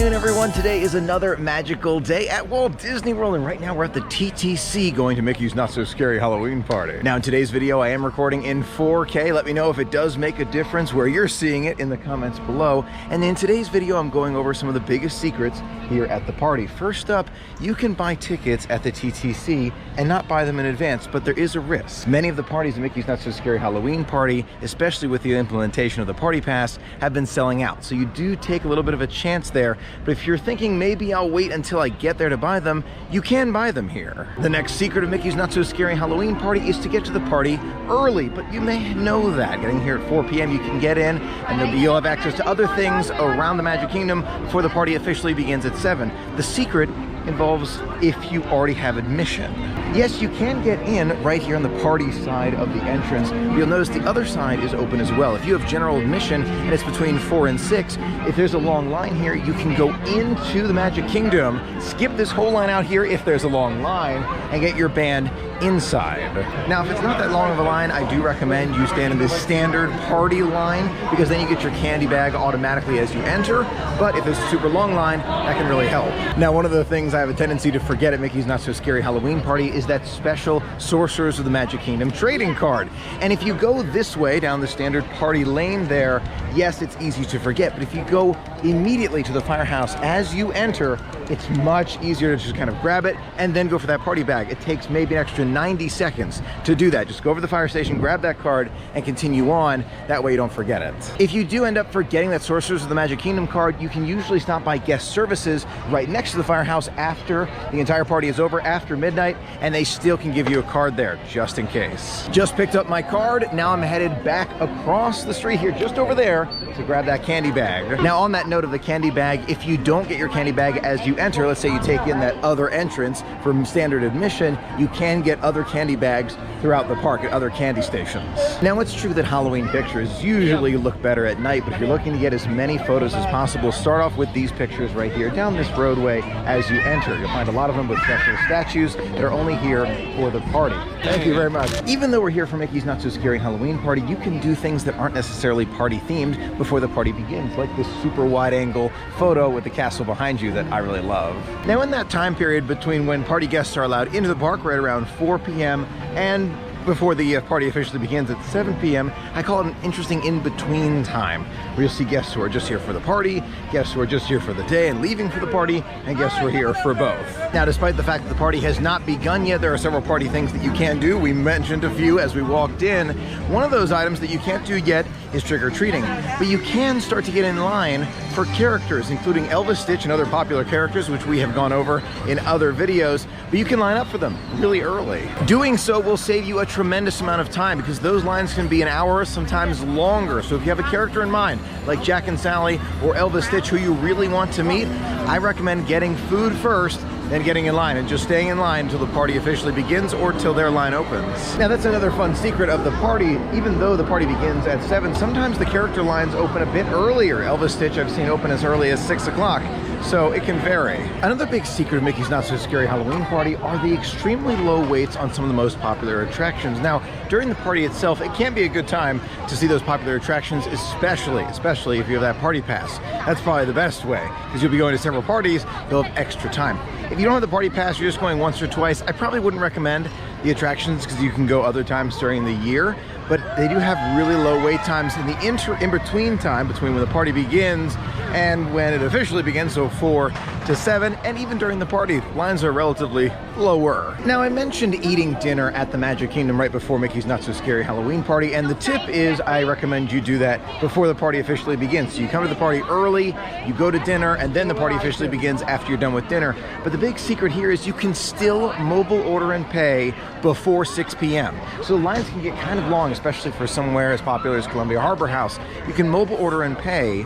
afternoon, everyone. Today is another magical day at Walt Disney World, and right now we're at the TTC going to Mickey's Not So Scary Halloween Party. Now in today's video, I am recording in 4K. Let me know if it does make a difference where you're seeing it in the comments below. And in today's video, I'm going over some of the biggest secrets here at the party. First up, you can buy tickets at the TTC and not buy them in advance, but there is a risk. Many of the parties at Mickey's Not So Scary Halloween Party, especially with the implementation of the Party Pass, have been selling out. So you do take a little bit of a chance there, but if you're thinking maybe I'll wait until I get there to buy them, you can buy them here. The next secret of Mickey's Not So Scary Halloween Party is to get to the party early, but you may know that. Getting here at 4 p.m. you can get in, and you'll have access to other things around the Magic Kingdom before the party officially begins at 7. The secret involves if you already have admission. Yes, you can get in right here on the party side of the entrance. You'll notice the other side is open as well. If you have general admission and it's between 4 and 6, if there's a long line here, you can go into the Magic Kingdom, skip this whole line out here if there's a long line, and get your band inside. Now, if it's not that long of a line, I do recommend you stand in this standard party line, because then you get your candy bag automatically as you enter. But if it's a super long line, that can really help. Now, one of the things I have a tendency to forget at Mickey's Not So Scary Halloween Party is that special Sorcerers of the Magic Kingdom trading card. And if you go this way down the standard party lane there, yes, it's easy to forget, but if you go immediately to the firehouse as you enter, it's much easier to just kind of grab it and then go for that party bag. It takes maybe an extra 90 seconds to do that. Just go over to the fire station, grab that card, and continue on. That way you don't forget it. If you do end up forgetting that Sorcerers of the Magic Kingdom card, you can usually stop by guest services right next to the firehouse after the entire party is over, after midnight, and they still can give you a card there, just in case. Just picked up my card. Now I'm headed back across the street here, just over there, to grab that candy bag. Now, on that note of the candy bag, if you don't get your candy bag as you enter, let's say you take in that other entrance from standard admission, you can get other candy bags throughout the park at other candy stations. Now, it's true that Halloween pictures usually look better at night, but if you're looking to get as many photos as possible, start off with these pictures right here down this roadway as you enter. You'll find a lot of them with special statues that are only here for the party. Thank you very much. Even though we're here for Mickey's Not So Scary Halloween Party, you can do things that aren't necessarily party themed before the party begins, like this super wide angle photo with the castle behind you that I really love. Now, in that time period between when party guests are allowed into the park, right around 4 p.m. and before the party officially begins at 7 p.m., I call it an interesting in-between time, where you'll see guests who are just here for the party, guests who are just here for the day and leaving for the party, and guests who are here for both. Now, despite the fact that the party has not begun yet, there are several party things that you can do. We mentioned a few as we walked in. One of those items that you can't do yet is trick-or-treating, but you can start to get in line for characters, including Elvis, Stitch, and other popular characters, which we have gone over in other videos, but you can line up for them really early. Doing so will save you a tremendous amount of time, because those lines can be an hour, sometimes longer. So if you have a character in mind, like Jack and Sally or Elvis Stitch, who you really want to meet, I recommend getting food first, then getting in line and just staying in line until the party officially begins or till their line opens. Now, that's another fun secret of the party. Even though the party begins at 7, sometimes the character lines open a bit earlier. Elvis Stitch I've seen open as early as 6 o'clock. So it can vary. Another big secret of Mickey's Not So Scary Halloween Party are the extremely low waits on some of the most popular attractions. Now, during the party itself, it can be a good time to see those popular attractions, especially if you have that party pass. That's probably the best way, because you'll be going to several parties, you'll have extra time. If you don't have the party pass, you're just going once or twice, I probably wouldn't recommend the attractions, because you can go other times during the year, but they do have really low wait times in the in-between time between when the party begins and when it officially begins, so 4 to 7, and even during the party, lines are relatively lower. Now, I mentioned eating dinner at the Magic Kingdom right before Mickey's Not So Scary Halloween Party, and the tip is I recommend you do that before the party officially begins. So you come to the party early, you go to dinner, and then the party officially begins after you're done with dinner. But the big secret here is you can still mobile order and pay before 6 p.m. So lines can get kind of long, especially for somewhere as popular as Columbia Harbor House. You can mobile order and pay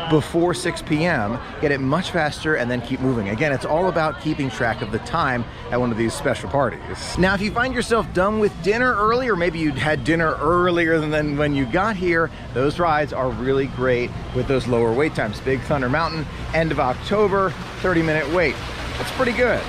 before 6 p.m., get it much faster, and then keep moving. Again, it's all about keeping track of the time at one of these special parties. Now, if you find yourself done with dinner early, or maybe you'd had dinner earlier than when you got here, those rides are really great with those lower wait times. Big Thunder Mountain, end of October, 30-minute wait. That's pretty good.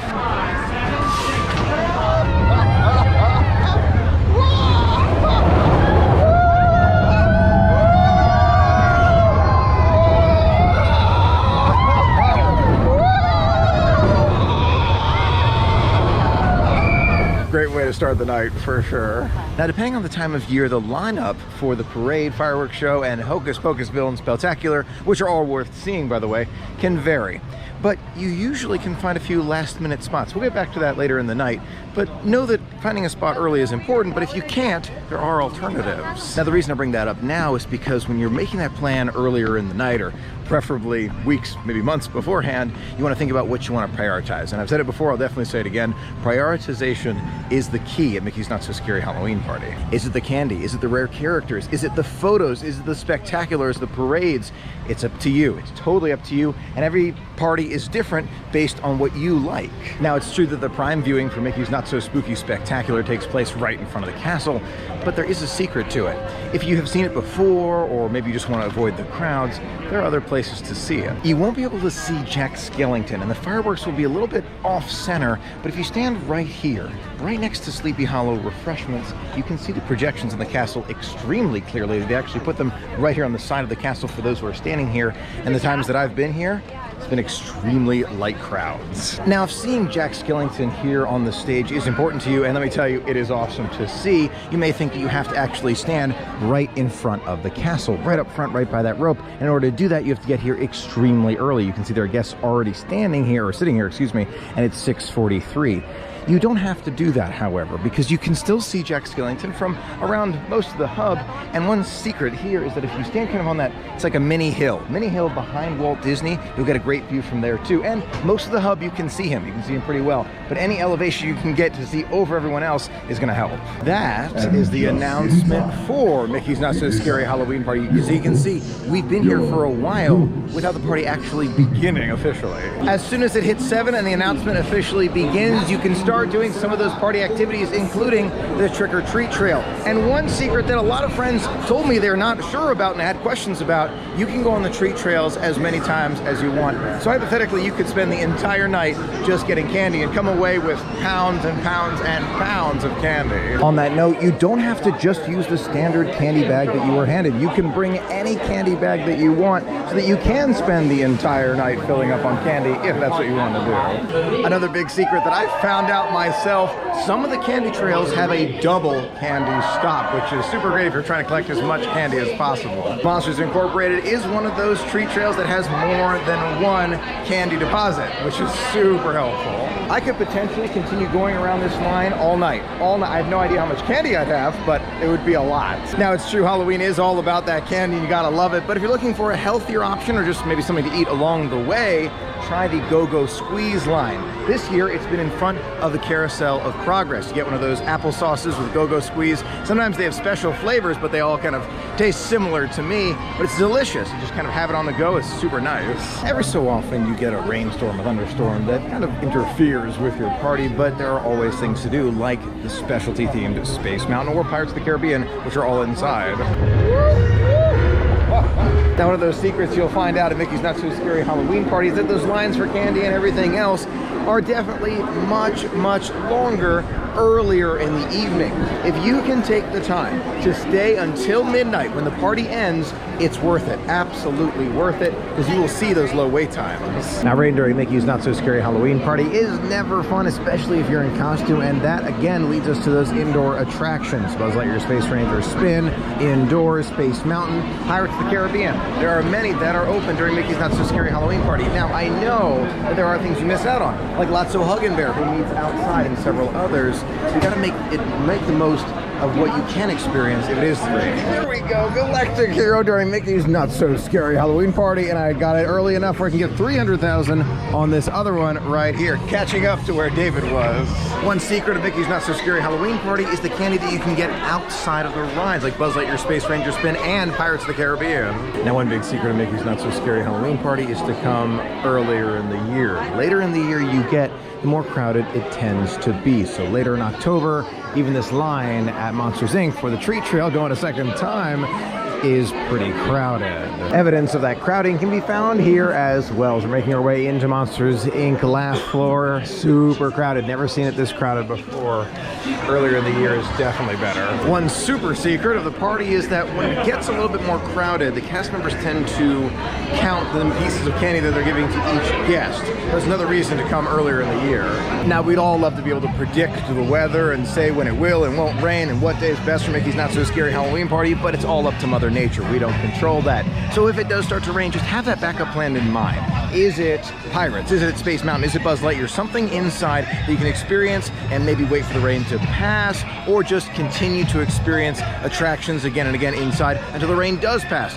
great way to start the night for sure. Now, depending on the time of year, the lineup for the parade, fireworks show, and Hocus Pocus Villain Spectacular, which are all worth seeing, by the way, can vary. But you usually can find a few last-minute spots. We'll get back to that later in the night, but know that finding a spot early is important, but if you can't, there are alternatives. Now, the reason I bring that up now is because when you're making that plan earlier in the night, or preferably weeks, maybe months beforehand, you want to think about what you want to prioritize. And I've said it before, I'll definitely say it again, prioritization is the key at Mickey's Not So Scary Halloween Party. Is it the candy? Is it the rare characters? Is it the photos? Is it the spectaculars, the parades? It's up to you. It's totally up to you, and every party is different based on what you like. Now, it's true that the prime viewing for Mickey's Not So Spooky Spectacular takes place right in front of the castle, but there is a secret to it. If you have seen it before, or maybe you just want to avoid the crowds, there are other places to see it. You won't be able to see Jack Skellington, and the fireworks will be a little bit off-center, but if you stand right here, right next to Sleepy Hollow refreshments, you can see the projections in the castle extremely clearly. They actually put them right here on the side of the castle for those who are standing here, and the times that I've been here, it's been extremely light crowds. Now, if seeing Jack Skellington here on the stage is important to you, and let me tell you, it is awesome to see, you may think that you have to actually stand right in front of the castle, right up front, right by that rope. In order to do that, you have to get here extremely early. You can see there are guests already standing here, or sitting here, excuse me, and it's 6:43. You don't have to do that, however, because you can still see Jack Skellington from around most of the hub. And one secret here is that if you stand kind of on that, it's like a mini hill behind Walt Disney, you'll get a great view from there too. And most of the hub, you can see him. You can see him pretty well. But any elevation you can get to see over everyone else is going to help. That is the announcement for Mickey's Not So Scary Halloween Party. So you can see, we've been here for a while without the party actually beginning officially. As soon as it hits 7 and the announcement officially begins, you can start doing some of those party activities, including the trick-or-treat trail. And one secret that a lot of friends told me they're not sure about and had questions about, you can go on the treat trails as many times as you want. So hypothetically, you could spend the entire night just getting candy and come away with pounds and pounds and pounds of candy. On that note, you don't have to just use the standard candy bag that you were handed. You can bring any candy bag that you want so that you can spend the entire night filling up on candy if that's what you want to do. Another big secret that I found out myself, some of the candy trails have a double candy stop, which is super great if you're trying to collect as much candy as possible. Monsters Incorporated is one of those treat trails that has more than one candy deposit, which is super helpful. I could potentially continue going around this line all night. I have no idea how much candy I'd have, but it would be a lot. Now, it's true, Halloween is all about that candy, you gotta love it, but if you're looking for a healthier option or just maybe something to eat along the way, try the Go-Go Squeeze line. This year, it's been in front of the Carousel of Progress. You get one of those apple sauces with Go-Go Squeeze. Sometimes they have special flavors, but they all kind of taste similar to me, but it's delicious. You just kind of have it on the go. It's super nice. Every so often, you get a rainstorm, a thunderstorm that kind of interferes with your party, but there are always things to do, like the specialty-themed Space Mountain or Pirates of the Caribbean, which are all inside. Now, one of those secrets you'll find out at Mickey's Not So Scary Halloween Party is that those lines for candy and everything else are definitely much, much longer earlier in the evening. If you can take the time to stay until midnight when the party ends, it's worth it. Absolutely worth it, because you will see those low wait times. Now, rain during Mickey's Not So Scary Halloween Party is never fun, especially if you're in costume, and that again leads us to those indoor attractions. Buzz Lightyear Space Ranger Spin, Indoors, Space Mountain, Pirates of the Caribbean. There are many that are open during Mickey's Not So Scary Halloween Party. Now, I know that there are things you miss out on, like Lotso Huggin' Bear, who meets outside, and several others. So you gotta make the most of what you can experience if it is free. Here we go, Galactic Hero during Mickey's Not So Scary Halloween Party, and I got it early enough where I can get 300,000 on this other one right here, catching up to where David was. One secret of Mickey's Not So Scary Halloween Party is the candy that you can get outside of the rides, like Buzz Lightyear Space Ranger Spin and Pirates of the Caribbean. Now, one big secret of Mickey's Not So Scary Halloween Party is to come earlier in the year. Later in the year you get, the more crowded it tends to be. So later in October, even this line at Monsters Inc. for the treat trail going a second time, is pretty crowded. Evidence of that crowding can be found here as well as we're making our way into Monsters Inc. last floor. Super crowded. Never seen it this crowded before. Earlier in the year is definitely better. One super secret of the party is that when it gets a little bit more crowded, the cast members tend to count the pieces of candy that they're giving to each guest. There's another reason to come earlier in the year. Now, we'd all love to be able to predict the weather and say when it will and won't rain and what day is best for Mickey's Not So Scary Halloween Party, but it's all up to Mother Nature. We don't control that. So if it does start to rain, just have that backup plan in mind. Is it Pirates? Is it Space Mountain? Is it Buzz Lightyear? Something inside that you can experience and maybe wait for the rain to pass, or just continue to experience attractions again and again inside until the rain does pass.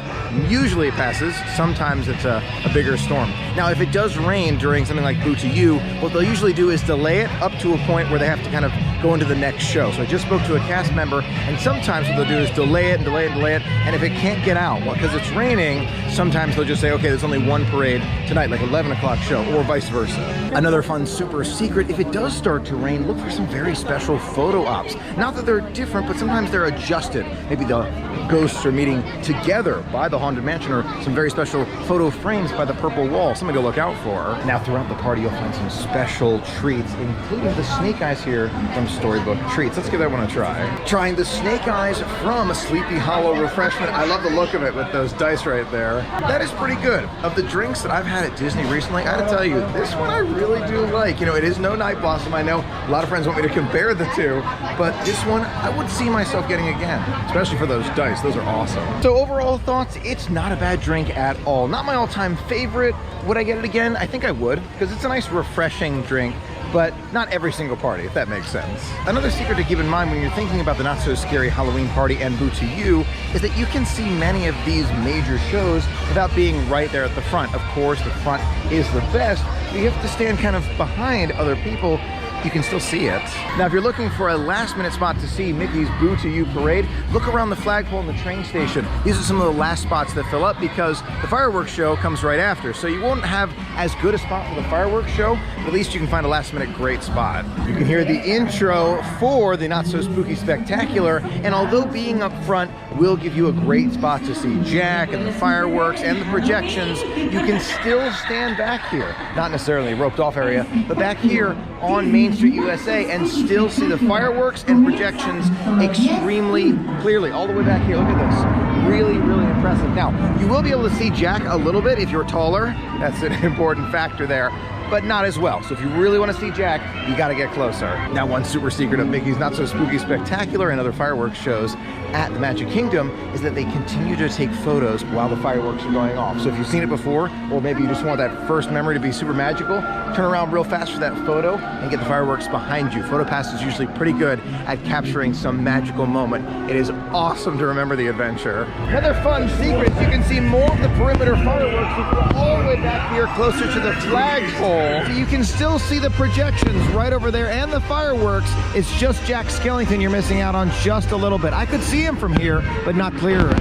Usually it passes. Sometimes it's a bigger storm. Now, if it does rain during something like Boo to You, what they'll usually do is delay it up to a point where they have to kind of go into the next show. So I just spoke to a cast member, and sometimes what they'll do is delay it and delay it and delay it, and if it can't get out, well, because it's raining, sometimes they'll just say, okay, there's only one parade tonight, like 11 o'clock show, or vice versa. Another fun super secret, if it does start to rain, look for some very special photo ops. Not that they're different, but sometimes they're adjusted. Maybe the ghosts are meeting together by the Haunted Mansion, or some very special photo frames by the purple wall, something to look out for. Now, throughout the party, you'll find some special treats, including the snake eyes here from Storybook Treats. Let's give that one a try. Trying the snake eyes from Sleepy Hollow Refreshment. I love the look of it with those dice right there. That is pretty good. Of the drinks that I've had at Disney recently, I gotta tell you, this one I really do like. You know, it is no Night Blossom. I know a lot of friends want me to compare the two, but this one I would see myself getting again, especially for those dice. Those are awesome. So overall thoughts, it's not a bad drink at all. Not my all-time favorite. Would I get it again? I think I would, because it's a nice refreshing drink, but not every single party, if that makes sense. Another secret to keep in mind when you're thinking about the Not So Scary Halloween Party and Boo to You is that you can see many of these major shows without being right there at the front. Of course, the front is the best, but you have to stand kind of behind other people. You can still see it. Now, if you're looking for a last-minute spot to see Mickey's Boo to You parade, look around the flagpole in the train station. These are some of the last spots that fill up because the fireworks show comes right after. So you won't have as good a spot for the fireworks show, but at least you can find a last-minute great spot. You can hear the intro for the Not So Spooky Spectacular, and although being up front will give you a great spot to see Jack and the fireworks and the projections, you can still stand back here. Not necessarily a roped-off area, but back here on Main Street, USA, and still see the fireworks and projections extremely clearly. All the way back here, look at this. Really, really impressive. Now, you will be able to see Jack a little bit if you're taller. That's an important factor there, but not as well. So if you really want to see Jack, you got to get closer. Now, one super secret of Mickey's Not So Spooky Spectacular and other fireworks shows at the Magic Kingdom is that they continue to take photos while the fireworks are going off. So if you've seen it before, or maybe you just want that first memory to be super magical, turn around real fast for that photo and get the fireworks behind you. PhotoPass is usually pretty good at capturing some magical moment. It is awesome to remember the adventure. Another fun secret is you can see more of the perimeter fireworks if you're all the way back here closer to the flagpole. So you can still see the projections right over there and the fireworks. It's just Jack Skellington you're missing out on just a little bit. I could see him from here, but not clearer.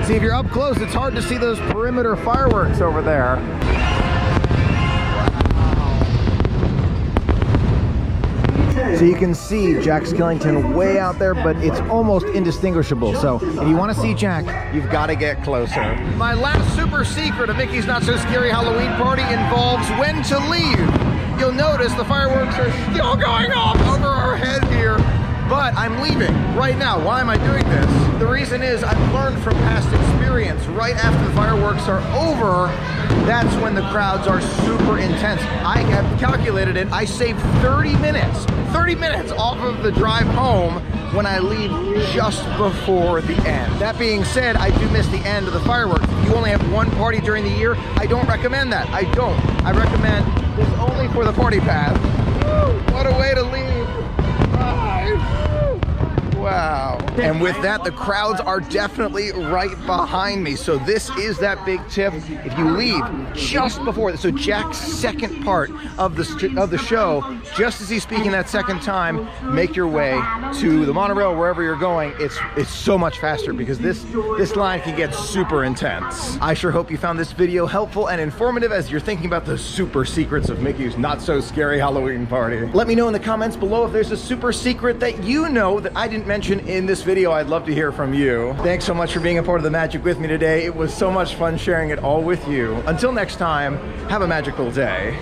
See, if you're up close, it's hard to see those perimeter fireworks over there. So you can see Jack Skellington way out there, but it's almost indistinguishable. So if you want to see Jack, you've got to get closer. My last super secret of Mickey's Not So Scary Halloween Party involves when to leave. You'll notice the fireworks are still going off over our head here, but I'm leaving right now. Why am I doing this? The reason is I've learned from past experience. Right after the fireworks are over, that's when the crowds are super intense. I have calculated it. I saved 30 minutes off of the drive home when I leave just before the end. That being said, I do miss the end of the fireworks. If you only have one party during the year, I don't recommend that. I don't. I recommend this only for the party pass. Woo, what a way to leave. Bye. Wow. And with that, the crowds are definitely right behind me. So this is that big tip. If you leave just before, so Jack's second part of the show, just as he's speaking that second time, make your way to the monorail, wherever you're going. It's so much faster because this line can get super intense. I sure hope you found this video helpful and informative as you're thinking about the super secrets of Mickey's Not So Scary Halloween Party. Let me know in the comments below if there's a super secret that you know that I didn't mention in this video, I'd love to hear from you. Thanks so much for being a part of the magic with me today. It was so much fun sharing it all with you. Until next time, have a magical day.